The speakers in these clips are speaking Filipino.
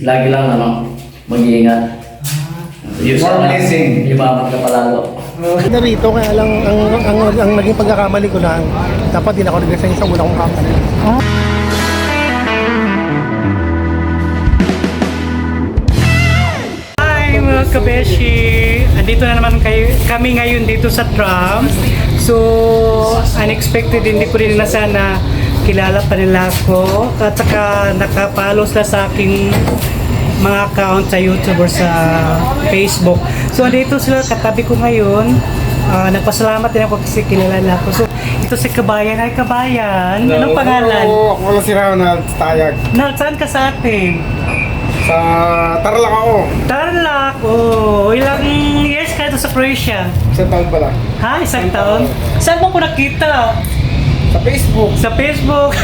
lagi lang mag-iingat. More blessing. Yumaman ka palalo. Narito kaya lang ang naging pagkakamali ko na dapat din ako nag-resign sa una kong company. Hi mga kabeshi! Andito na naman kami ngayon dito sa tram. So, unexpected, hindi ko rin na sana kilala pa nila ako. At saka nakapalo sila sa aking mga account sa YouTube or sa Facebook. So, andito sila katabi ko ngayon. Nagpasalamat din ako kasi kilala na ako. So, ito si Kabayan. Hi Kabayan! Anong pangalan? Ako lang si Ronald Tayag. Saan ka sa atin? Sa Tarlac ako. Tarlac! Oh, ilang years ka ito sa Croatia? Isang taon pa lang. Ha? Isang taon? Saan mo ko nakita? Sa Facebook. Sa Facebook.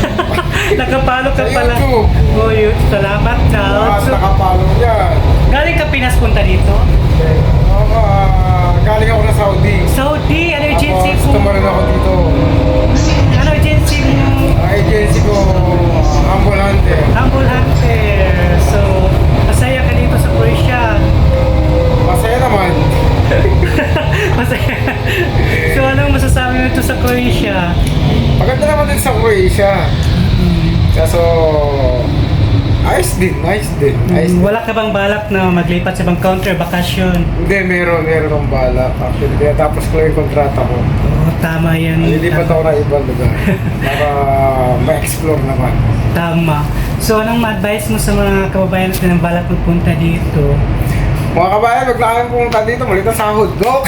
Nakapalo ka Sa pala. YouTube. Oh, salamat ka. Lahat So, nakapalo yan. galing ka Pinas punta dito? Galing ako na Saudi. Saudi? Ano agency Tapos mo? tumarin ako dito. Ano agency mo? Ang agency ko, Humble Hunter. Humble Hunter. So, masaya ka dito sa Croatia. Masaya naman. Masaya. So, anong masasabi mo ito sa Croatia? Maganda naman din sa Croatia. Kaso, ayos din. Wala ka bang balak na maglipat sa ibang country, bakasyon? Hindi, meron akong bala. Actually, kaya tapos ko yung kontrata ko. Oh, tama yan. Lilipat ako na ibang lugar para ma-explore naman. Tama. So, anong ma-advise mo sa mga kababayan natin ng balak magpunta dito? Mga kabayan, wag na kami pumunta dito. Malit ang sahod. Go!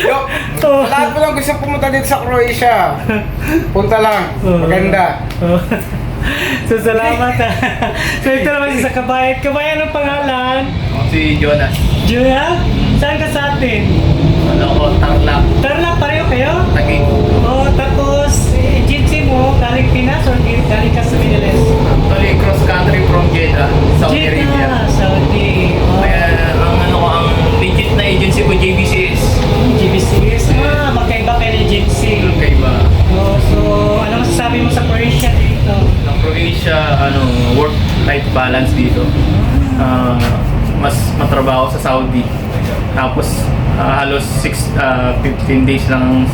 Yo, lahat mo lang gusto pumunta dito sa Croatia. Punta lang. Maganda. Oh. So, salamat ha. So, ito naman sa kabayan. Kabayan, anong pangalan? Si Jonas. Julia? Saan ka sa atin? Tarlac. Tarlac, pareho kayo? Taguig. Oh, tapos, agency mo, galing Pinas or galing ka sa Middle East? Actually, cross country from Jeddah, Saudi Arabia. Jeddah, Saudi. Oh. Kaya ang legit na agency ko, JBCS. GBCS. Magkaiba kayo ng agency. Okay ba? Oh, so, ano masasabi mo sa Croatia dito? Ang Croatia, work-life balance dito. Mas matrabaho sa Saudi. Tapos, halos 15 days lang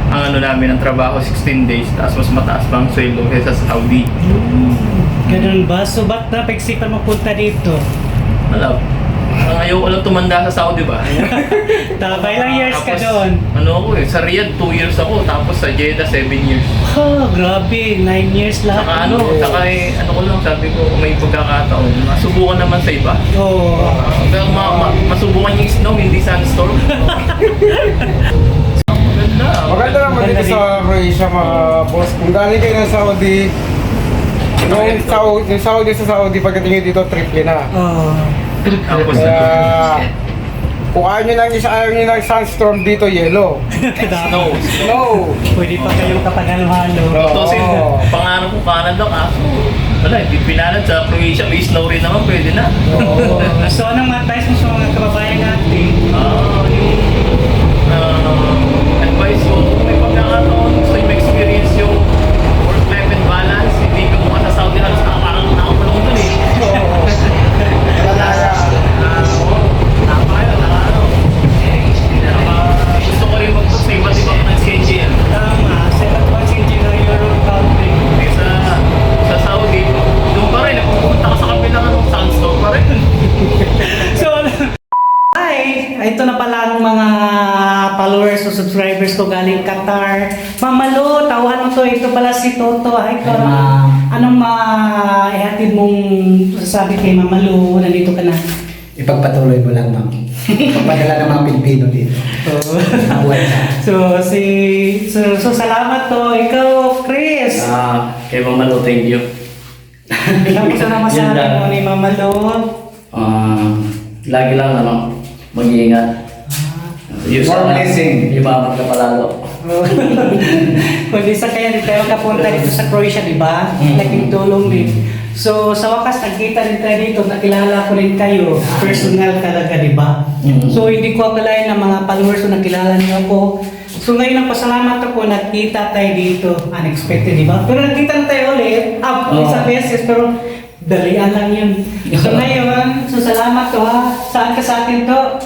ang namin ang trabaho, 16 days. Tapos mas mataas pa ang sweldo kaysa sa Saudi. Ganun ba? So, ba't napagsipan mo punta dito? Alam, ayaw ko lang tumanda sa Saudi ba? Tama, ilang years ka doon? Sa Riyadh 2 years ako, tapos sa Jeddah 7 years. Oh, grabe, 9 years lahat. Saka ko lang sabi ko, kung may pagkakataon, masubukan naman sa iba. Oo. Hanggang masubukan yung snow, hindi sandstorm. Maganda naman dito sa Croatia, mga boss. Kung galing kayo ng Saudi, yung Saudi sa Saudi, pagdating dito, triple na. Oo. Tapos, Kaya, kung ayaw nyo ng sunstorm dito, yellow. Snow. Pwede pa kayong kapaghalo-halo. Tutusin, pangarap ko Canada kaso wala, hindi pinalad sa Croatia, may snow rin naman, pwede na. Oo. So, anong advice mo sa mga kababayan natin? Advice ko, kung may pagkakataon, gusto yung experience yung work-life and balance, hindi ka mukha sa Saudi, halos nakakulong dun eh. Gusto ko rin mag-book sa iba't ibang ng schedule. Tama, set up packaging ng Euro country. Sa Saudi, doon pa rin, pupunta ka sa kabilang sandstorm pa rin. So, hi! Ito na pala ang mga followers o subscribers ko galing Qatar. Mamalo, tawahan mo to. Ito pala si Toto. Hi, Toto. Anong ihatid mong sasabi kay Mamalo? Nandito ka na. Ipagpatuloy mo lang, ma'am. Pagpadala ng mga Pilipino dito. So, salamat to. Ikaw, Chris. Kay Mamalo, thank you. Tapos na masabi mo ni Mamalo. Lagi lang mag-iingat. More blessing. Yumaman ka palalo. Kung di sa kaya, di tayo makapunta dito sa Croatia, di ba? Laking tulong din. So, sa wakas, nagkita rin tayo dito, nakilala ko rin kayo. Personal talaga, di ba? So, hindi ko akalain ng mga followers ko nakilala niyo ako. So ngayon ang pasalamat ako, nagkita tayo dito. Unexpected, di ba? Pero nagkita na tayo ulit. Isang beses, pero dalian lang yun. So ngayon, so salamat to ha. Saan ka sa atin to?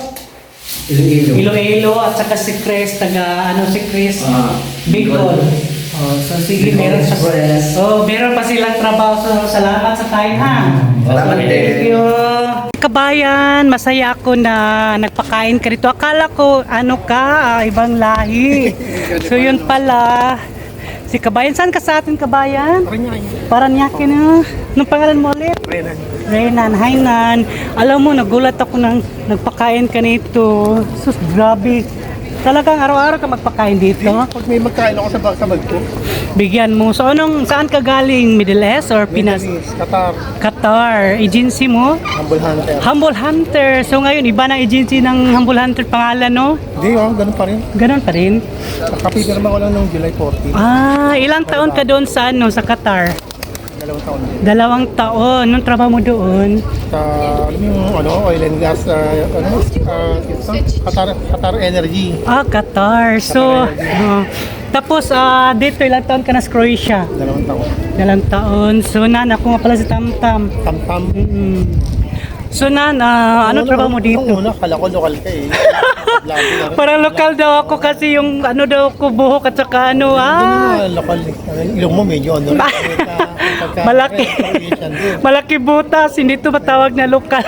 Iloilo at saka si Chris, si Chris, Bicol. Oh, so sige, meron pa silang trabaho. So salamat sa tayo ha. Salamat din. Thank you. Kabayan, masaya ako na nagpakain ka rito. Akala ko, ibang lahi. So yun pala. Si Kabayan, saan ka sa atin, Kabayan? Paranaque na. Anong pangalan mo ulit? Renan. Hi, Nan. Alam mo, nagulat ako nang nagpakain ka nito. Sus, grabe. Talagang araw-araw ka magpakain dito? Pag may magkain ako sa bag ko, Bigyan mo. So, saan ka galing? Middle East or Pinas? Qatar, Qatar. Agency mo? Humble Hunter. Humble Hunter. So, ngayon, iba na agency ng Humble Hunter pangalan, no? Hindi, ganun pa rin. Ganon pa rin. Nakapipirma ko lang noong July 14. Ilang taon ka doon sa sa Qatar? 2 taon din. 2 taon. Anong trabaho mo doon? Sa, oil and gas, Qatar Energy. Qatar. So, tapos, dito, ilang taon ka na sa Croatia? 2 taon. 2 taon. So, ako nga pala si Tamtam. Tam-tam. So, ano trabaho mo dito? Nung una, kala ko lokal ka eh. Lagi na rin. Parang lokal daw ako kasi yung daw ko buhok at saka Lokal eh. Ilong mo medyo malaki. Malaki butas, hindi ito matawag na lokal.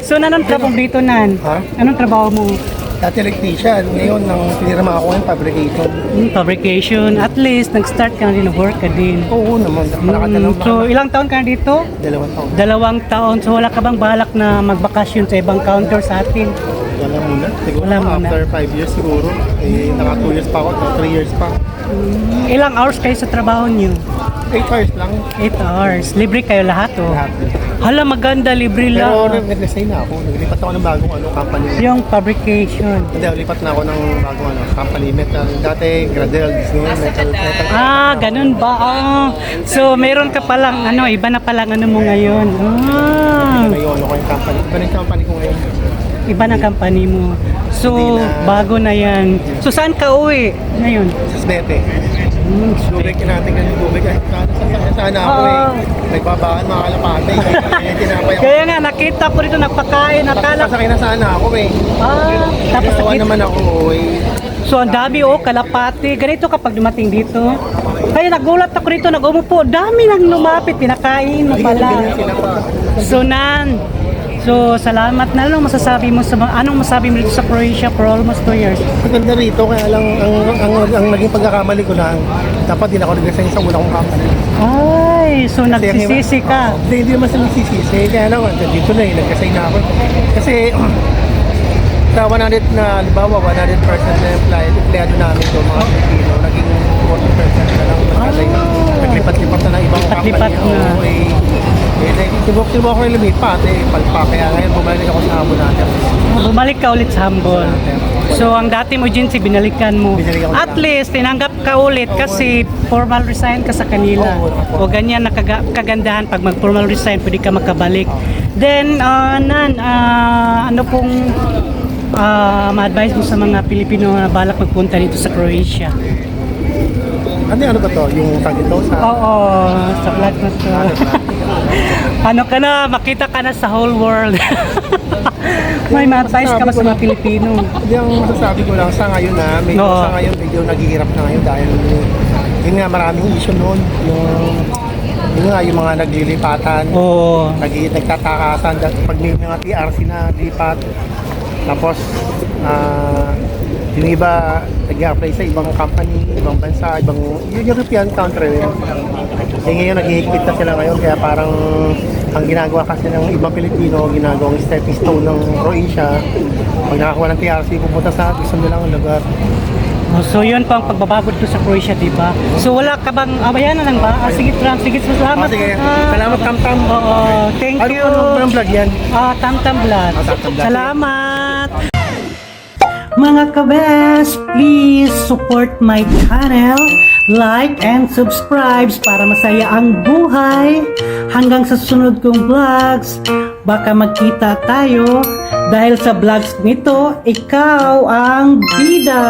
So, anong trabaho mo dito, Nan? Ha? Anong trabaho mo? Dati electrician, ngayon nang pinirama ako ng fabrication. Fabrication. At least, nag-start ka na din, work ka din. Oo naman, So, ilang taon ka na dito? 2 taon. 2 taon. So, wala ka bang balak na magbakasyon sa ibang counter sa atin? Wala muna. Siguro Wala muna. after 5 years siguro. Naka 2 years pa ako, 3 years pa. Ilang hours kayo sa trabaho niyo? 8 hours lang. 8 hours. Libre kayo lahat, oh. Lahat. Hala, maganda, libre Pero lang. nag-resign na ako. Naglipat ako ng bagong company. Yung fabrication. Hindi, lipat na ako ng bagong company. Metal. Dati, Gradel. Ngayon, metal. Ganun ba? So, meron ka palang, iba na palang mo ngayon. Ngayon, ako yung company. Iba na yung company ko ngayon. Iba na company mo. So, Hindi na. bago na yan. So, saan ka uwi ngayon? Sa Sbete. Lubek natin ganun lubek. Sana ako nagbabaan mga kalapate. Tinapay ako. Kaya nga, nakita ko rito nagpakain. Akala ko. Pasakay na sana ako eh. Tapos Ginawa nakita. naman ako eh. So, ang dami kalapati. Ganito kapag dumating dito. Kaya nagulat ako rito, nag-umupo. Dami nang lumapit, pinakain mo pala. Ganyan sila pa. So, Nan, salamat na. Anong masasabi mo dito sa Croatia for almost 2 years? Maganda rito, kaya lang ang naging pagkakamali ko lang, dapat din ako nag-resign sa una kong company. Ay, so nagsisisi ka. Hindi naman sila nagsisisi, kaya lang, dito na nag-resign na ako. Kasi, sa 100 na, halimbawa, 100% na empleyado namin ito, mga Pilipino, naging 40% na lang naglipat-lipat na ng ibang company. Lipat-lipat na. Subok ako yung lumipat, palpa, kaya ngayon bumalik ako sa Humble Hunter. Bumalik ka ulit sa Humble. So, ang dati mo agency, binalikan mo. Binalikan ko At least, tinanggap ka ulit kasi formal resign ka sa kanila. O ganyan, kagandahan, pag mag-formal resign, pwede ka makabalik. Then, Nan, ano pong ma-advise mo sa mga Pilipino na balak magpunta dito sa Croatia? Ano ba to? Yung tagito sa... Oo, sa vlog na to. Ano ka na, makita ka na sa whole world. May ma-advise ka ba sa mga Pilipino? Hindi, ang masasabi ko lang sa ngayon sa ngayon medyo naghihirap na ngayon dahil yun nga maraming issue noon. Yung mga naglilipatan, Oo. nagtatakasan pag may mga TRC na lipat. Tapos, yung iba nag-apply sa ibang company, ibang bansa, ibang European country. Ngayon naghihigpit na sila ngayon kaya parang ang ginagawa kasi ng ibang Pilipino, ginagawang stepping stone ng Croatia. Pag nakakuha ng TRC, pupunta sa gusto nilang lugar. So yun pa ang pagbabago dito sa Croatia, di ba? So wala ka bang, ayan na lang ba? Sige, Tram, sige, salamat. Sige, salamat Tamtam. Oo, thank you. Ano vlog yan? Tamtam Vlog. Tamtam Vlog. Salamat. Mga kabes, please support my channel, like and subscribe para masaya ang buhay. Hanggang sa sunod kong vlogs, baka magkita tayo. Dahil sa vlogs nito, ikaw ang bida.